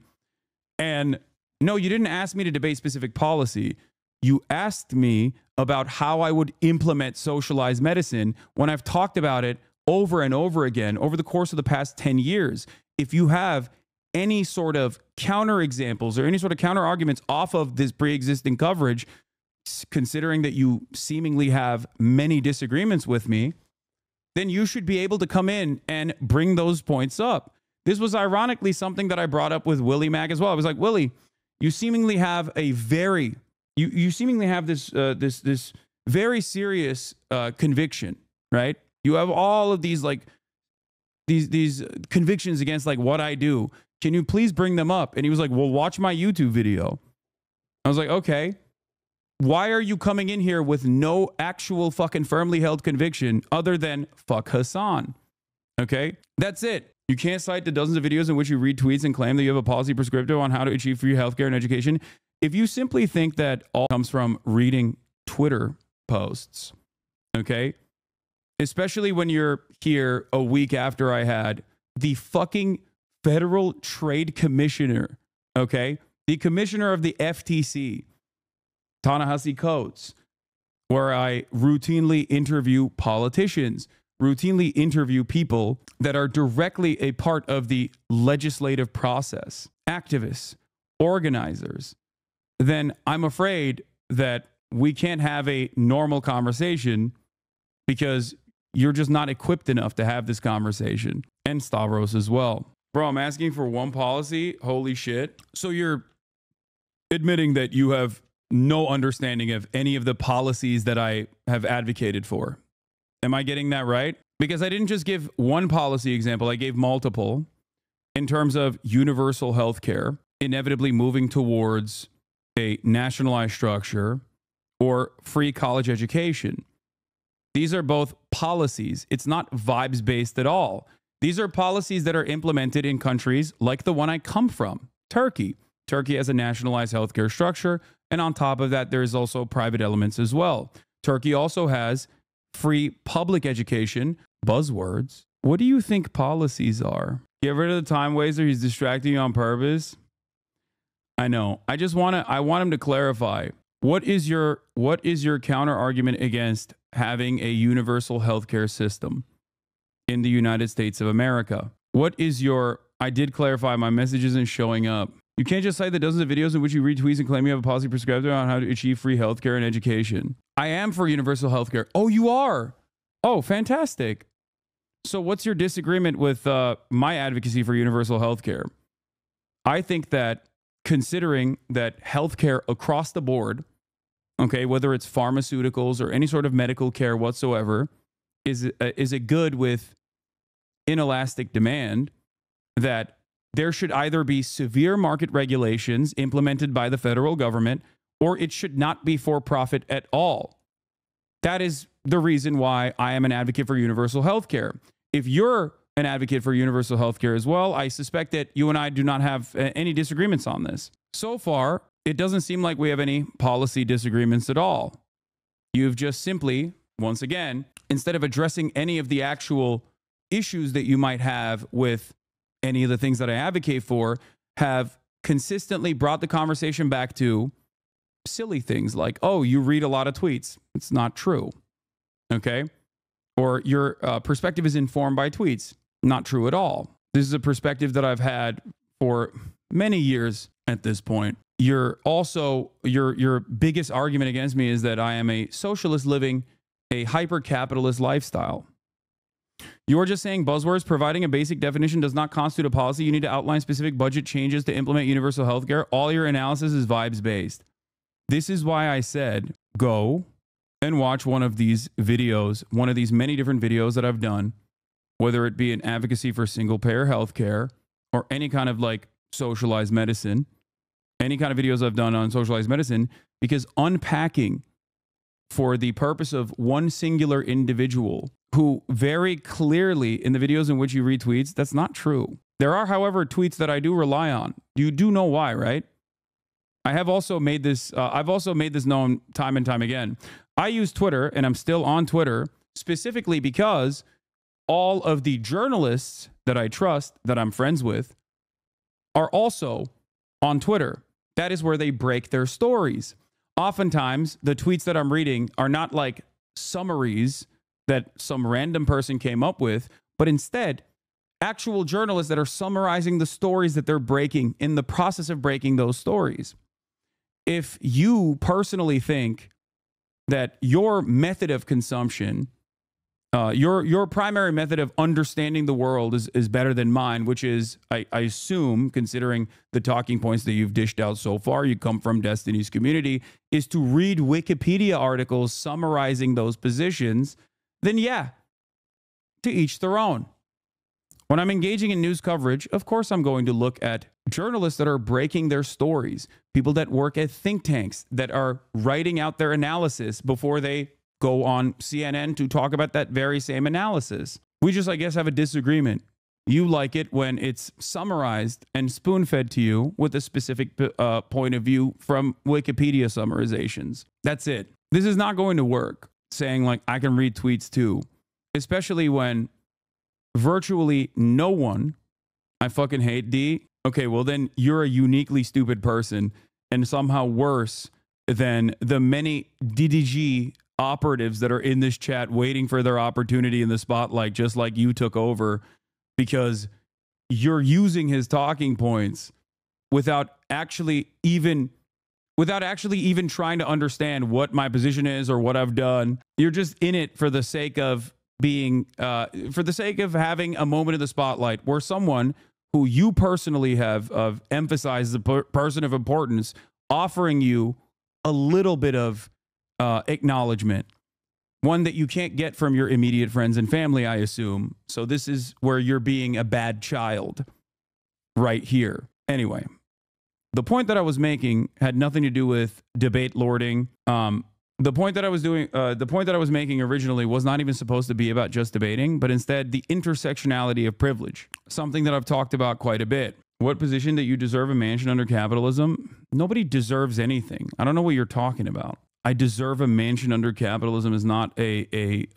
A: And no, you didn't ask me to debate specific policy. You asked me about how I would implement socialized medicine when I've talked about it over and over again over the course of the past 10 years. If you have any sort of counter examples or any sort of counter arguments off of this pre-existing coverage, considering that you seemingly have many disagreements with me, then you should be able to come in and bring those points up. This was ironically something that I brought up with Willie Mack as well. I was like, Willie, you seemingly have a very, you seemingly have this this very serious conviction, right? You have all of these like these convictions against like what I do. Can you please bring them up? And he was like, well, watch my YouTube video. I was like, okay. Why are you coming in here with no actual fucking firmly held conviction other than fuck Hasan? Okay, that's it. You can't cite the dozens of videos in which you read tweets and claim that you have a policy prescriptive on how to achieve free healthcare and education. If you simply think that all comes from reading Twitter posts, okay, especially when you're here a week after I had the fucking Federal Trade Commissioner, okay, the commissioner of the FTC, Ta-Nehisi Coates, where I routinely interview politicians, routinely interview people that are directly a part of the legislative process, activists, organizers, then I'm afraid that we can't have a normal conversation because you're just not equipped enough to have this conversation. And Stavros as well. Bro, I'm asking for one policy. Holy shit. So you're admitting that you have no understanding of any of the policies that I have advocated for. Am I getting that right? Because I didn't just give one policy example, I gave multiple in terms of universal health care, inevitably moving towards a nationalized structure, or free college education. These are both policies. It's not vibes-based at all. These are policies that are implemented in countries like the one I come from, Turkey. Turkey has a nationalized healthcare structure, and on top of that, there's also private elements as well. Turkey also has free public education. Buzzwords. What do you think policies are? Get rid of the time waster. He's distracting you on purpose. I know. I want him to clarify. What is your counter argument against having a universal healthcare system in the United States of America? What is your, I did clarify, my message isn't showing up. You can't just cite the dozens of videos in which you read tweets and claim you have a policy prescribed on how to achieve free healthcare and education. I am for universal healthcare. Oh, you are? Oh, fantastic. So what's your disagreement with my advocacy for universal healthcare? I think that considering that healthcare across the board, okay, whether it's pharmaceuticals or any sort of medical care whatsoever, is a good with inelastic demand, that there should either be severe market regulations implemented by the federal government, or it should not be for profit at all. That is the reason why I am an advocate for universal health care. If you're an advocate for universal health care as well, I suspect that you and I do not have any disagreements on this. So far, it doesn't seem like we have any policy disagreements at all. You've just simply, once again, instead of addressing any of the actual issues that you might have with any of the things that I advocate for, have consistently brought the conversation back to silly things like, oh, you read a lot of tweets. It's not true. Okay? Or your perspective is informed by tweets. Not true at all. This is a perspective that I've had for many years at this point. You're also, your biggest argument against me is that I am a socialist living a hyper-capitalist lifestyle. You're just saying buzzwords. Providing a basic definition does not constitute a policy. You need to outline specific budget changes to implement universal health care. All your analysis is vibes-based. This is why I said, go and watch one of these videos, one of these many different videos that I've done, whether it be an advocacy for single-payer health care or any kind of like socialized medicine, any kind of videos I've done on socialized medicine, because unpacking for the purpose of one singular individual who very clearly in the videos in which you read tweets, that's not true. There are, however, tweets that I do rely on. You do know why, right? I have also made this, I've also made this known time and time again. I use Twitter, and I'm still on Twitter, specifically because all of the journalists that I trust, that I'm friends with, are also on Twitter. That is where they break their stories. Oftentimes, the tweets that I'm reading are not like summaries that some random person came up with, but instead, actual journalists that are summarizing the stories that they're breaking in the process of breaking those stories. If you personally think that your method of consumption, your primary method of understanding the world is better than mine, which is, I assume, considering the talking points that you've dished out so far, you come from Destiny's community, is to read Wikipedia articles summarizing those positions, then yeah, to each their own. When I'm engaging in news coverage, of course I'm going to look at journalists that are breaking their stories, people that work at think tanks that are writing out their analysis before they go on CNN to talk about that very same analysis. We just, I guess, have a disagreement. You like it when it's summarized and spoon-fed to you with a specific point of view from Wikipedia summarizations. That's it. This is not going to work, saying like, I can read tweets too, especially when virtually no one, I fucking hate D. Okay, well then you're a uniquely stupid person and somehow worse than the many DDG operatives that are in this chat waiting for their opportunity in the spotlight, just like you took over, because you're using his talking points without actually even trying to understand what my position is or what I've done. You're just in it for the sake of being, for the sake of having a moment of the spotlight where someone who you personally have emphasized the person of importance, offering you a little bit of acknowledgement, one that you can't get from your immediate friends and family, I assume. So this is where you're being a bad child right here. Anyway, the point that I was making had nothing to do with debate lording. The point that I was making originally was not even supposed to be about just debating, but instead the intersectionality of privilege, something that I've talked about quite a bit. What position that you deserve a mansion under capitalism? Nobody deserves anything. I don't know what you're talking about. I deserve a mansion under capitalism is not a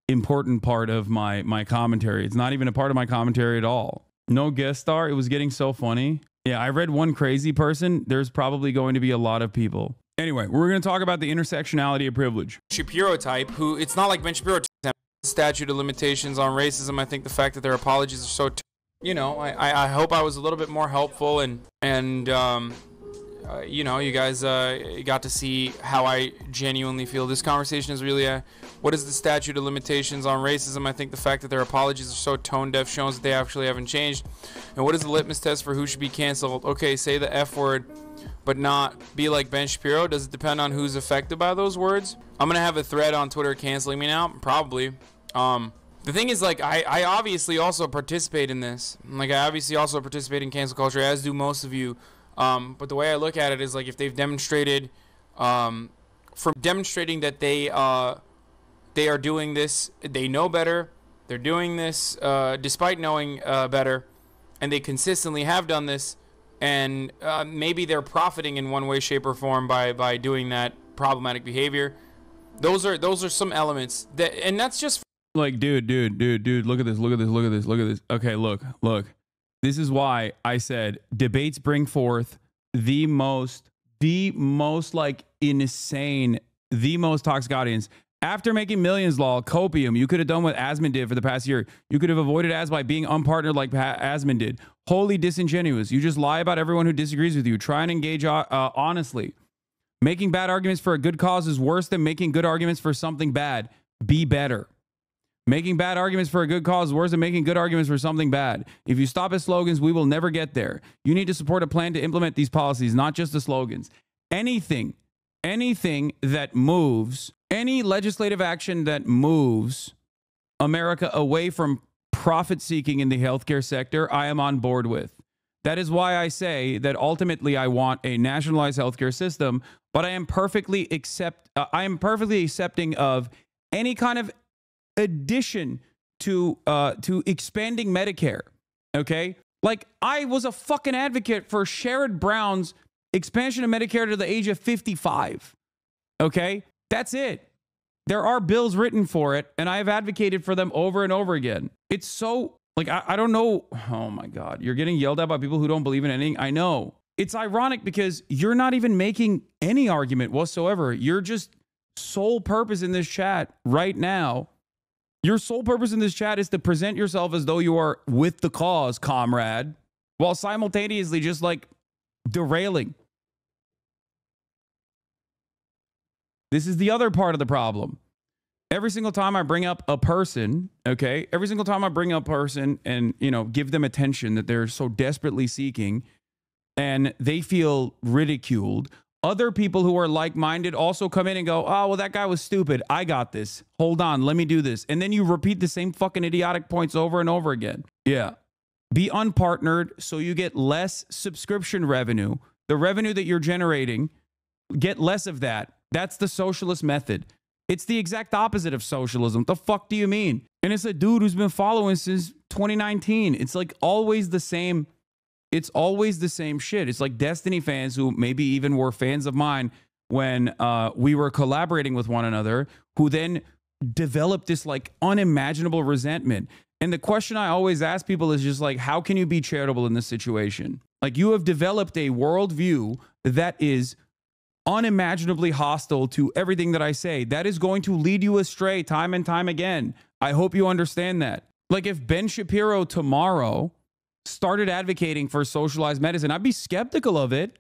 A: important part of my commentary. It's not even a part of my commentary at all. No guest star. It was getting so funny. Yeah, I read one crazy person. There's probably going to be a lot of people. Anyway, we're going to talk about the intersectionality of privilege.
B: Shapiro type, who it's not like Ben Shapiro statute of limitations on racism. I think the fact that their apologies are so, you know, I hope I was a little bit more helpful and you know, you guys got to see how I genuinely feel. This conversation is really what is the statute of limitations on racism? I think the fact that their apologies are so tone deaf shows that they actually haven't changed. And what is the litmus test for who should be canceled? Okay, say the F word, but not be like Ben Shapiro. Does it depend on who's affected by those words? I'm gonna have a thread on Twitter canceling me now, probably. The thing is, like, I obviously also participate in this. Like, I obviously also participate in cancel culture, as do most of you. But the way I look at it is, like, if they've demonstrated, from demonstrating that they are doing this, they know better, they're doing this despite knowing better, and they consistently have done this, and maybe they're profiting in one way, shape, or form by doing that problematic behavior. Those are some elements that, and that's just
A: like, dude, look at this. Okay, look. This is why I said debates bring forth the most like insane, the most toxic audience. After making millions, lol, copium, you could have done what Asman did for the past year. You could have avoided as by being unpartnered like Asman did. Wholly disingenuous. You just lie about everyone who disagrees with you. Try and engage honestly. Making bad arguments for a good cause is worse than making good arguments for something bad. Be better. Making bad arguments for a good cause is worse than making good arguments for something bad. If you stop at slogans, we will never get there. You need to support a plan to implement these policies, not just the slogans. Anything that moves, any legislative action that moves America away from profit seeking in the healthcare sector, I am on board with. That is why I say that ultimately I want a nationalized healthcare system, but I am perfectly accepting of any kind of addition to expanding Medicare. Okay, like, I was a fucking advocate for Sherrod Brown's expansion of Medicare to the age of 55. Okay, that's it. There are bills written for it, and I have advocated for them over and over again. It's so, like, I don't know. Oh my God, you're getting yelled at by people who don't believe in anything. I know. It's ironic because you're not even making any argument whatsoever. You're just sole purpose in this chat right now. Your sole purpose in this chat is to present yourself as though you are with the cause, comrade, while simultaneously just, like, derailing. This is the other part of the problem. Every single time I bring up a person, okay, every single time I bring up a person and, you know, give them attention that they're so desperately seeking, and they feel ridiculed, other people who are like-minded also come in and go, oh, well, that guy was stupid. I got this. Hold on. Let me do this. And then you repeat the same fucking idiotic points over and over again. Yeah. Be unpartnered so you get less subscription revenue. The revenue that you're generating, get less of that. That's the socialist method. It's the exact opposite of socialism. The fuck do you mean? And it's a dude who's been following since 2019. It's like always the same. It's always the same shit. It's like Destiny fans who maybe even were fans of mine when we were collaborating with one another, who then developed this, like, unimaginable resentment. And the question I always ask people is just like, how can you be charitable in this situation? Like, you have developed a worldview that is unimaginably hostile to everything that I say. That is going to lead you astray time and time again. I hope you understand that. Like, if Ben Shapiro tomorrow started advocating for socialized medicine, I'd be skeptical of it,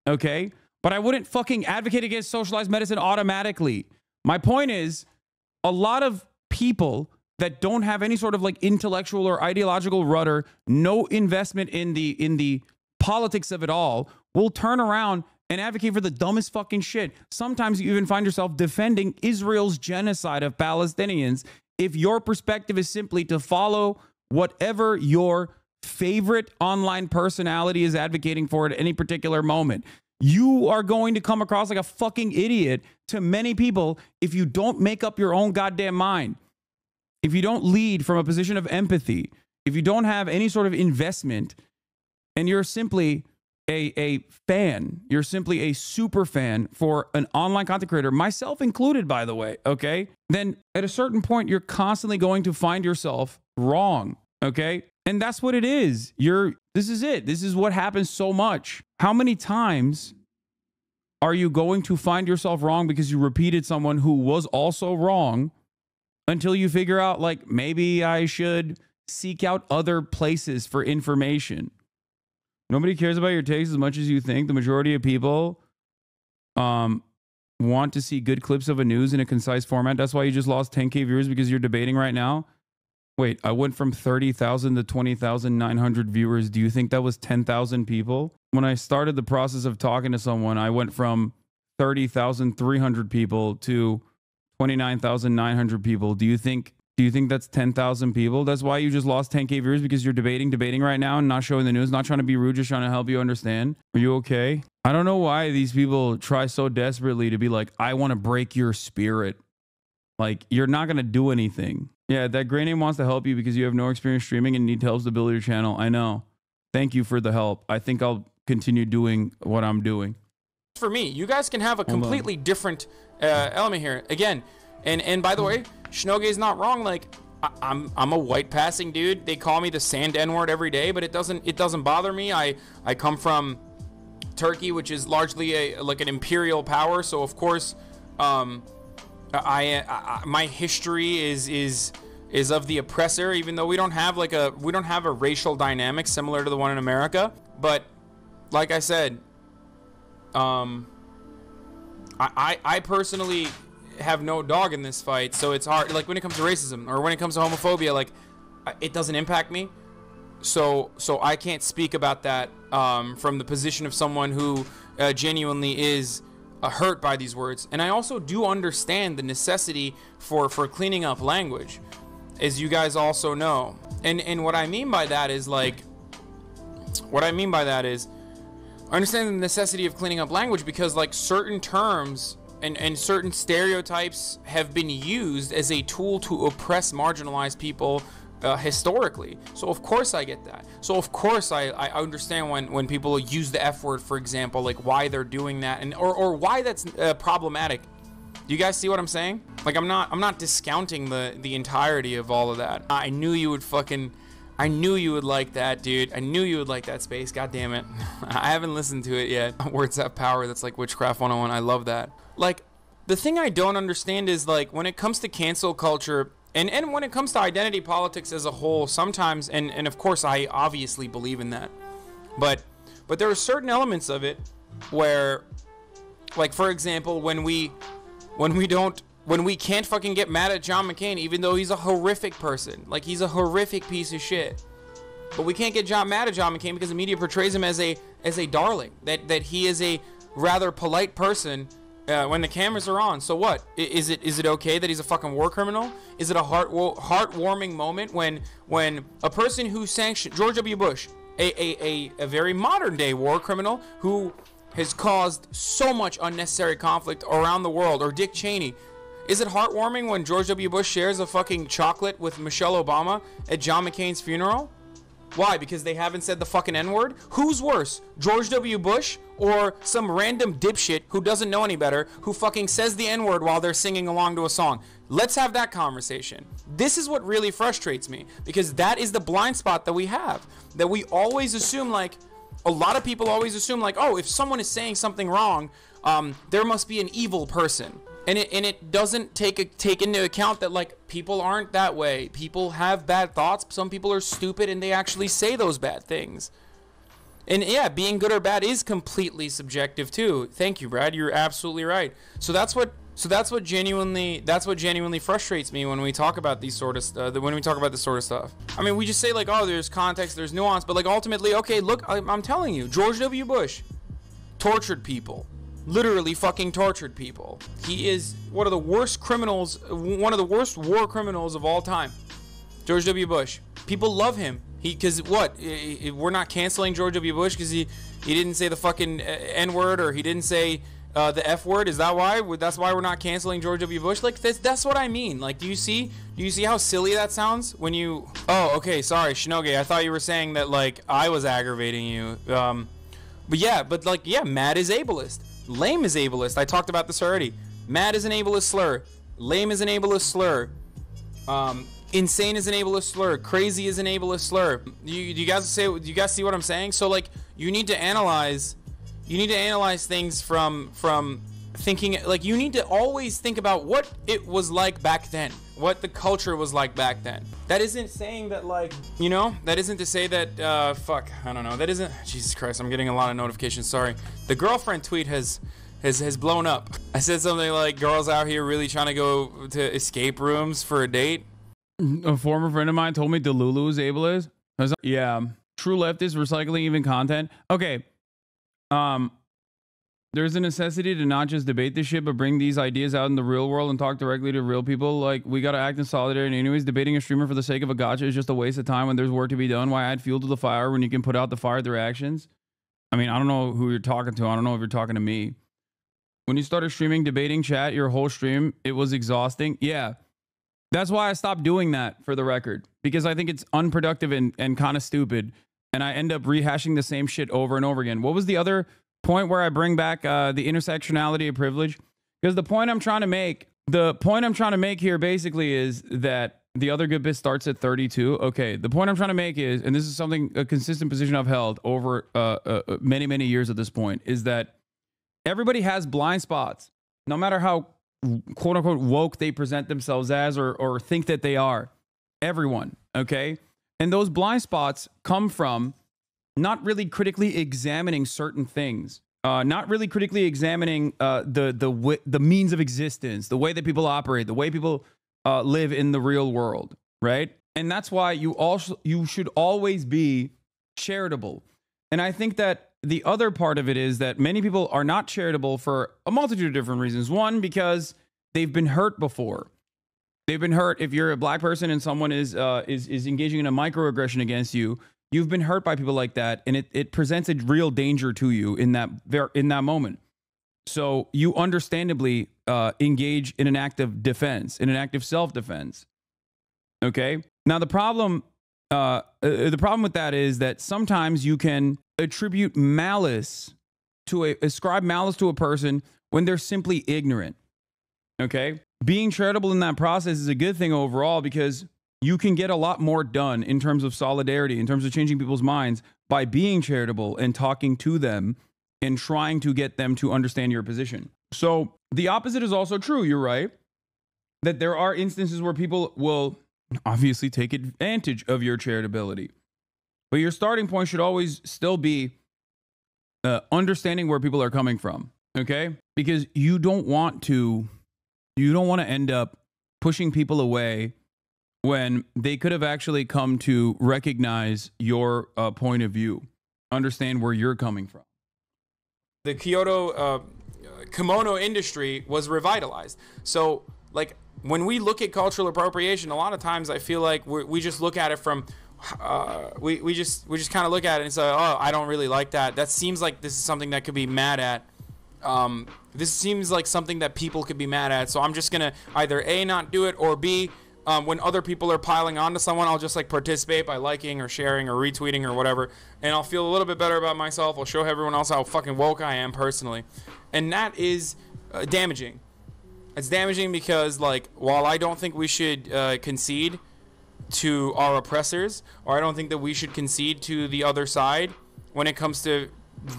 A: okay? But I wouldn't fucking advocate against socialized medicine automatically. My point is, a lot of people that don't have any sort of, like, intellectual or ideological rudder, no investment in the politics of it all, will turn around and advocate for the dumbest fucking shit. Sometimes you even find yourself defending Israel's genocide of Palestinians if your perspective is simply to follow whatever your favorite online personality is advocating for at any particular moment. You are going to come across like a fucking idiot to many people if you don't make up your own goddamn mind. If you don't lead from a position of empathy, if you don't have any sort of investment, and you're simply a fan, you're simply a super fan for an online content creator, myself included, by the way, okay, then at a certain point, you're constantly going to find yourself wrong, okay? And that's what it is. This is it. This is what happens so much. How many times are you going to find yourself wrong because you repeated someone who was also wrong until you figure out, like, maybe I should seek out other places for information? Nobody cares about your takes as much as you think. The majority of people want to see good clips of a news in a concise format. That's why you just lost 10K viewers, because you're debating right now. Wait, I went from 30,000 to 20,900 viewers. Do you think that was 10,000 people? When I started the process of talking to someone, I went from 30,300 people to 29,900 people. Do you think that's 10,000 people? That's why you just lost 10K viewers, because you're debating right now and not showing the news, not trying to be rude, just trying to help you understand. Are you okay? I don't know why these people try so desperately to be like, I want to break your spirit. Like, you're not going to do anything. Yeah, that gray name wants to help you because you have no experience streaming and need help to build your channel. I know. Thank you for the help. I think I'll continue doing what I'm doing.
H: For me, you guys can have a completely different element here. Again, and by the way, Shinoge is not wrong. Like, I'm a white passing dude. They call me the sand N-word every day, but it doesn't bother me. I come from Turkey, which is largely like an imperial power. So of course, my history is of the oppressor, even though we don't have a racial dynamic similar to the one in America. But like I said, I personally have no dog in this fight, so it's hard. Like when it comes to racism or when it comes to homophobia, like it doesn't impact me. So I can't speak about that from the position of someone who genuinely is hurt by these words. And I also do understand the necessity for cleaning up language, as you guys also know. And what I mean by that is I understand the necessity of cleaning up language because like certain terms and certain stereotypes have been used as a tool to oppress marginalized people historically. So of course I get that. So of course I understand when people use the F word, for example, like why they're doing that and or why that's problematic. Do you guys see what I'm saying? Like I'm not discounting the entirety of all of that. I knew you would like that, dude. I knew you would like that space. God damn it. I haven't listened to it yet. Words have power. That's like Witchcraft 101. I love that. Like the thing I don't understand is like when it comes to cancel culture and when it comes to identity politics as a whole, sometimes, and of course I obviously believe in that, but there are certain elements of it where, like for example, when we can't fucking get mad at John McCain, even though he's a horrific person, like he's a horrific piece of shit, but we can't get mad at John McCain because the media portrays him as a darling, that he is a rather polite person. When the cameras are on. So what? Is it okay that he's a fucking war criminal? Is it a heartwarming moment when a person who sanctioned George W. Bush, a very modern day war criminal who has caused so much unnecessary conflict around the world, or Dick Cheney, is it heartwarming when George W. Bush shares a fucking chocolate with Michelle Obama at John McCain's funeral? Why? Because they haven't said the fucking N-word? Who's worse, George W. Bush or some random dipshit who doesn't know any better who fucking says the N-word while they're singing along to a song? Let's have that conversation. This is what really frustrates me, because that is the blind spot that we have. That we always assume, like, a lot of people always assume, like, oh, if someone is saying something wrong, there must be an evil person. And it doesn't take into account that like people aren't that way. People have bad thoughts. Some people are stupid and they actually say those bad things. And yeah, being good or bad is completely subjective too. Thank you, Brad. You're absolutely right. So that's what genuinely frustrates me when we talk about these sort of when we talk about this sort of stuff. I mean, we just say like, oh, there's context, there's nuance, but like ultimately, okay, look, I'm telling you, George W. Bush tortured people. Literally fucking tortured people. He is one of the worst criminals, one of the worst war criminals of all time. George W. Bush. People love him. Because what? We're not canceling George W. Bush because he didn't say the fucking N-word, or he didn't say the F word. Is that why? That's why we're not canceling George W. Bush? Like that's what I mean. Like, do you see how silly that sounds when you? Oh, okay. Sorry, Shinoge. I thought you were saying that like I was aggravating you. But yeah, mad is ableist. Lame is ableist. I talked about this already. Mad is an ableist slur. Lame is an ableist slur. Insane is an ableist slur. Crazy is an ableist slur. You guys see what I'm saying? So like, you need to analyze things from thinking, like, you need to always think about what it was like back then, what the culture was like back then. That isn't saying that, like, you know, that isn't to say that fuck, I don't know, that isn't, Jesus Christ, I'm getting a lot of notifications, sorry. The girlfriend tweet has blown up. I said something like, girls out here really trying to go to escape rooms for a date.
A: A former friend of mine told me Delulu is ableist. I was like, yeah, true leftist recycling even content. Okay, there's a necessity to not just debate this shit, but bring these ideas out in the real world and talk directly to real people. Like, we gotta act in solidarity. Anyways, debating a streamer for the sake of a gotcha is just a waste of time when there's work to be done. Why add fuel to the fire when you can put out the fire through actions? I mean, I don't know who you're talking to. I don't know if you're talking to me. When you started streaming debating chat, your whole stream, it was exhausting. Yeah. That's why I stopped doing that, for the record, because I think it's unproductive and kind of stupid. And I end up rehashing the same shit over and over again. What was the other point where I bring back the intersectionality of privilege? Because the point I'm trying to make here basically is that the other good bit starts at 32. Okay, the point I'm trying to make is, and this is a consistent position I've held over many, many years at this point, is that everybody has blind spots, no matter how quote unquote woke they present themselves as or think that they are. Everyone, okay? And those blind spots come from not really critically examining certain things, not really critically examining the means of existence, the way that people operate, the way people live in the real world, right? And that's why you should always be charitable. And I think that the other part of it is that many people are not charitable for a multitude of different reasons. One, because they've been hurt before. They've been hurt. If you're a black person and someone is engaging in a microaggression against you, you've been hurt by people like that, and it presents a real danger to you in that moment. So you understandably engage in an act of defense, in an act of self-defense. Okay. Now the problem with that is that sometimes you can attribute ascribe malice to a person when they're simply ignorant. Okay. Being charitable in that process is a good thing overall, because you can get a lot more done in terms of solidarity, in terms of changing people's minds, by being charitable and talking to them and trying to get them to understand your position. So the opposite is also true. You're right that there are instances where people will obviously take advantage of your charitability, but your starting point should always still be understanding where people are coming from. Okay, because you don't want to end up pushing people away when they could have actually come to recognize your point of view, understand where you're coming from.
H: The Kyoto kimono industry was revitalized. So, like, when we look at cultural appropriation, a lot of times I feel like we just look at it from, we just kind of look at it and say, oh, I don't really like that. That seems like this is something that could be mad at. This seems like something that people could be mad at. So I'm just gonna either A, not do it, or B, when other people are piling onto someone, I'll just like participate by liking or sharing or retweeting or whatever, and I'll feel a little bit better about myself. I'll show everyone else how fucking woke I am personally, and that is damaging. It's damaging because, like, while I don't think we should concede to our oppressors, or I don't think that we should concede to the other side when it comes to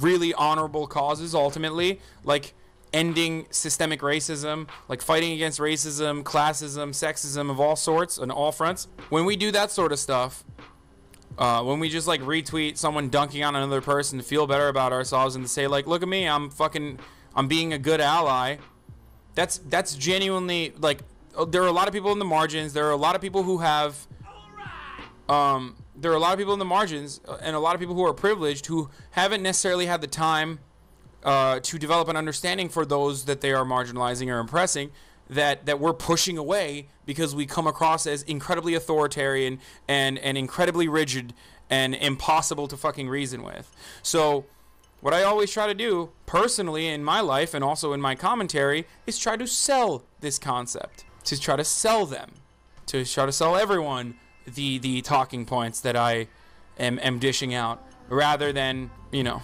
H: really honorable causes, ultimately, like ending systemic racism, like fighting against racism, classism, sexism of all sorts and all fronts. When we do that sort of stuff, when we just like retweet someone dunking on another person to feel better about ourselves and to say like, look at me, I'm being a good ally. That's genuinely, like, there are a lot of people in the margins. There are a lot of people who have, there are a lot of people in the margins and a lot of people who are privileged who haven't necessarily had the time to develop an understanding for those that they are marginalizing or oppressing, that we're pushing away because we come across as incredibly authoritarian and incredibly rigid and impossible to fucking reason with. So what I always try to do personally in my life and also in my commentary is try to sell this concept, to try to sell them, to try to sell everyone the talking points that I am dishing out, rather than, you know,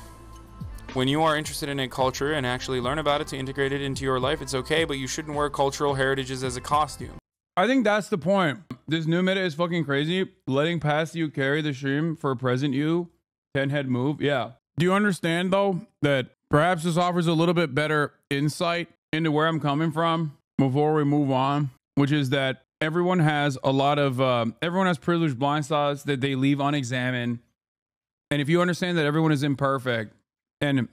H: When you are interested in a culture and actually learn about it to integrate it into your life, it's okay, but you shouldn't wear cultural heritages as a costume.
A: I think that's the point. This new meta is fucking crazy. Letting past you carry the stream for present you. 10 head move. Yeah. Do you understand though that perhaps this offers a little bit better insight into where I'm coming from before we move on, which is that everyone has a lot of, everyone has privileged blind spots that they leave unexamined. And if you understand that everyone is imperfect and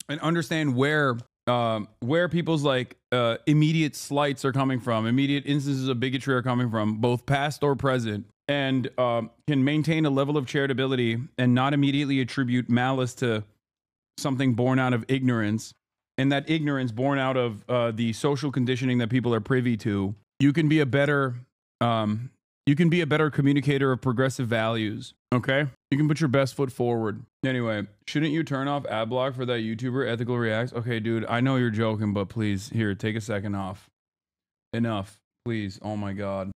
A: understand where people's like immediate slights are coming from, immediate instances of bigotry are coming from, both past or present, and can maintain a level of charitability and not immediately attribute malice to something born out of ignorance, and that ignorance born out of the social conditioning that people are privy to, you can be a better communicator of progressive values. Okay, you can put your best foot forward. Anyway, shouldn't you turn off ad block for that YouTuber ethical reacts? Okay, dude, I know you're joking, but please, here, take a second off. Enough, please. Oh my God.